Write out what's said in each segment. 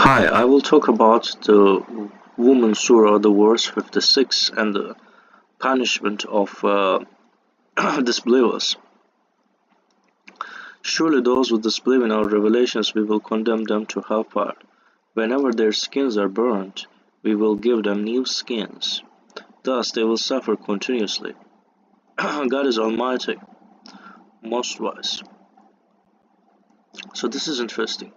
Hi, I will talk about the woman Surah, the verse 56, and the punishment of disbelievers. Surely those who disbelieve in our revelations, we will condemn them to hellfire. Whenever their skins are burnt, we will give them new skins. Thus they will suffer continuously. God is Almighty, most wise. So this is interesting.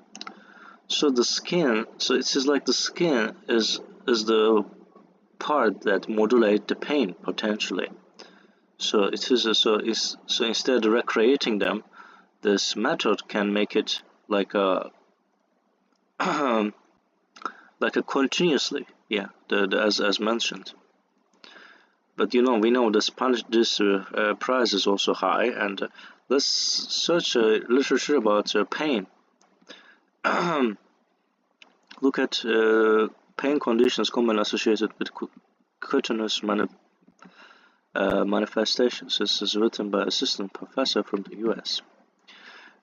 So the skin, so it is like the skin is the part that modulate the pain potentially. So it is so instead of recreating them, this method can make it like a like a continuously, yeah, as mentioned. But we know this price is also high, and let's search literature about pain. Look at pain conditions commonly associated with cutaneous manifestations. This is written by assistant professor from the US.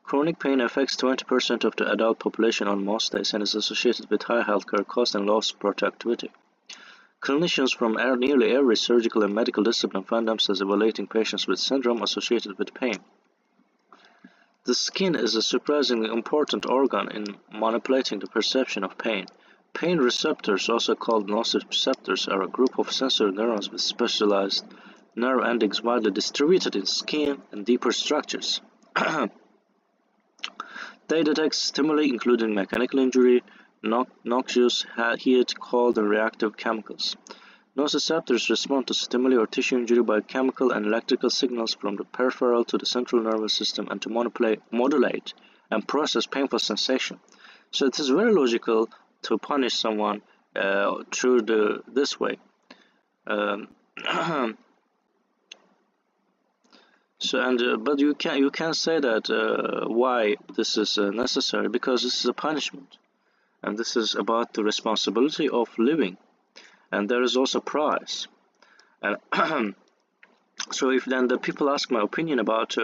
Chronic pain affects 20% of the adult population on most days and is associated with high healthcare costs and low productivity. Clinicians from nearly every surgical and medical discipline find themselves evaluating patients with syndrome associated with pain. The skin is a surprisingly important organ in manipulating the perception of pain. Pain receptors, also called nociceptors, are a group of sensory neurons with specialized nerve endings widely distributed in skin and deeper structures. They detect stimuli including mechanical injury, noxious, heat, cold, and reactive chemicals. Nociceptors respond to stimuli or tissue injury by chemical and electrical signals from the peripheral to the central nervous system and to modulate and process painful sensation. So it is very logical to punish someone through this way. But you can say that why this is necessary, because this is a punishment, and this is about the responsibility of living, and there is also price. And so if then the people ask my opinion about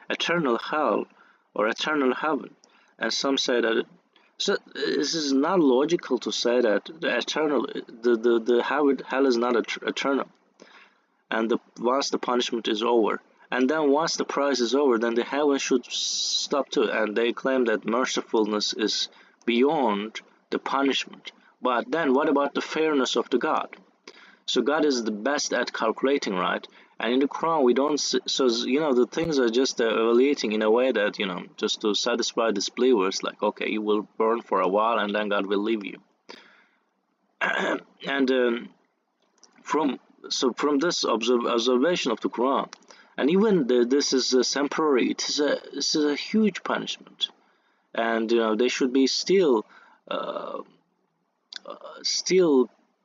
eternal hell or eternal heaven, and some say that so this is not logical to say that the eternal the hell is not eternal, and once the punishment is over. And then once the price is over, then the heaven should stop too. And they claim that mercifulness is beyond the punishment. But then what about the fairness of the God? So God is the best at calculating, right? And in the Quran we don't see, so the things are just evaluating in a way that just to satisfy disbelievers, like, okay, you will burn for a while and then God will leave you. And from this observation of the Quran, and even this is temporary, this is a huge punishment, and they should be still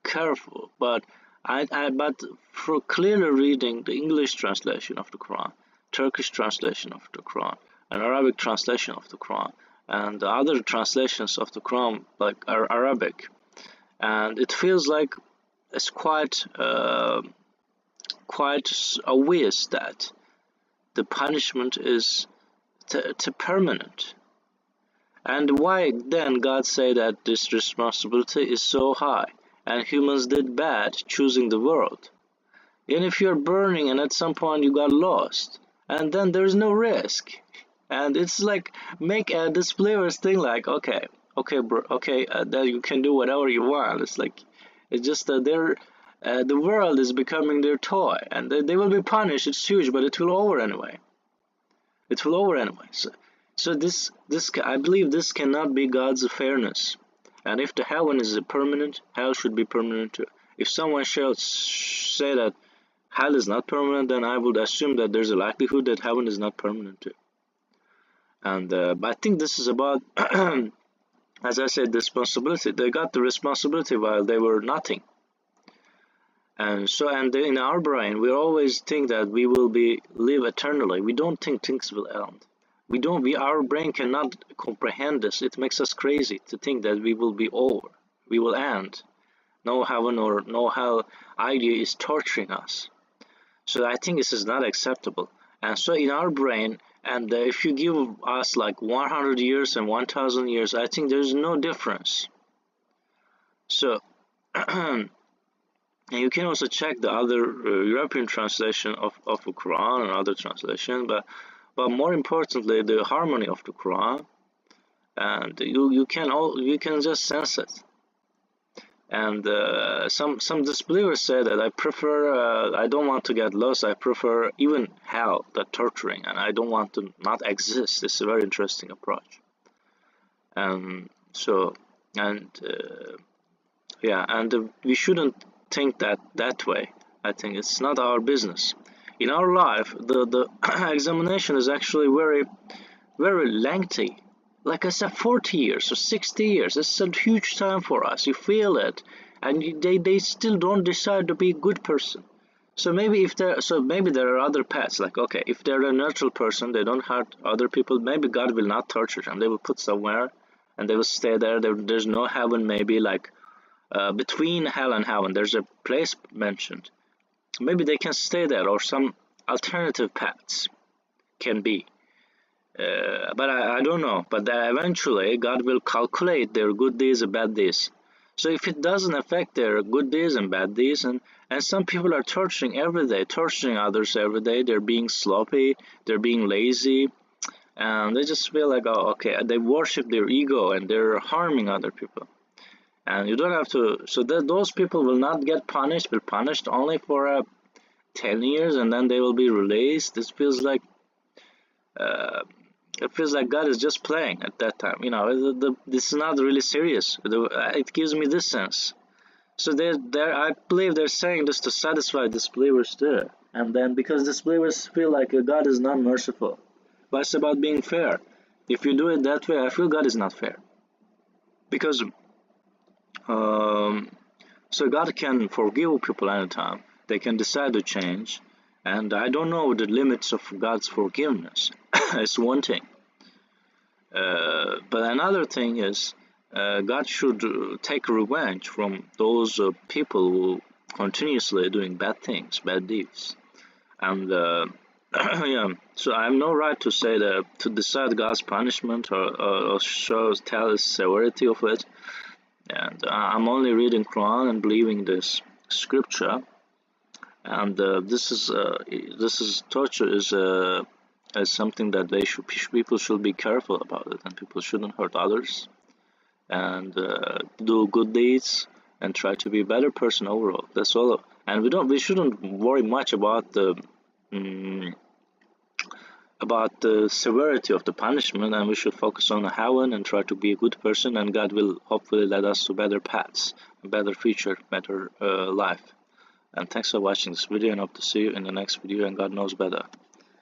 careful. But but for clearly reading the English translation of the Quran, Turkish translation of the Quran, and Arabic translation of the Quran, and the other translations of the Quran like Arabic, and it feels like it's quite obvious that the punishment is permanent. And why then God say that this responsibility is so high and humans did bad choosing the world? And if you're burning and at some point you got lost, and then there's no risk, and it's like make a disbelievers think like, okay bro, okay, that you can do whatever you want. It's like it's just that the world is becoming their toy, and they will be punished. It's huge, but it will over anyway. It will over anyway. So this I believe this cannot be God's fairness. And if the heaven is permanent, hell should be permanent too. If someone shall say that hell is not permanent, then I would assume that there's a likelihood that heaven is not permanent too. And but I think this is about, as I said, the responsibility. They got the responsibility while they were nothing. And so, and in our brain, we always think that we will live eternally. We don't think things will end. Our brain cannot comprehend this. It makes us crazy to think that we will be over. We will end. No heaven or no hell idea is torturing us. So I think this is not acceptable. And so in our brain, and if you give us like 100 years and 1,000 years, I think there's no difference. So and you can also check the other European translation of the Quran and other translation, but more importantly, the harmony of the Quran, and you can just sense it. And some disbelievers say that I prefer, I don't want to get lost. I prefer even hell, that torturing, and I don't want to not exist. It's a very interesting approach. So and yeah, and we shouldn't think that way. I think it's not our business. In our life, the examination is actually very lengthy. Like I said, 40 years or 60 years. It's a huge time for us. You feel it, and they still don't decide to be a good person. So maybe maybe there are other paths. Like, okay, if they're a neutral person, they don't hurt other people. Maybe God will not torture them. They will put somewhere, and they will stay there. There's no heaven. Maybe like between hell and heaven, there's a place mentioned. Maybe they can stay there, or some alternative paths can be. But I don't know. But eventually, God will calculate their good deeds and bad deeds. So if it doesn't affect their good deeds and bad deeds, and some people are torturing every day, torturing others every day, they're being sloppy, they're being lazy, and they just feel like, oh, okay, they worship their ego and they're harming other people. And you don't have to, so that those people will not get punished, will punished only for 10 years, and then they will be released. This feels like it feels like God is just playing at that time. You know, this is not really serious. It gives me this sense. So I believe they're saying this to satisfy disbelievers too. And then because disbelievers feel like God is not merciful. But it's about being fair. If you do it that way, I feel God is not fair. Because so God can forgive people anytime. They can decide to change. And I don't know the limits of God's forgiveness. It's one thing. But another thing is God should take revenge from those people who continuously doing bad things, bad deeds. And yeah, so I have no right to say that to decide God's punishment or tell the severity of it. And I'm only reading Quran and believing this scripture. And this is torture is something that people should be careful about it, and people shouldn't hurt others, and do good deeds and try to be a better person overall. That's all. And we shouldn't worry much about the severity of the punishment, and we should focus on heaven and try to be a good person, and God will hopefully lead us to better paths, a better future, better life. And thanks for watching this video, and hope to see you in the next video, and God knows better.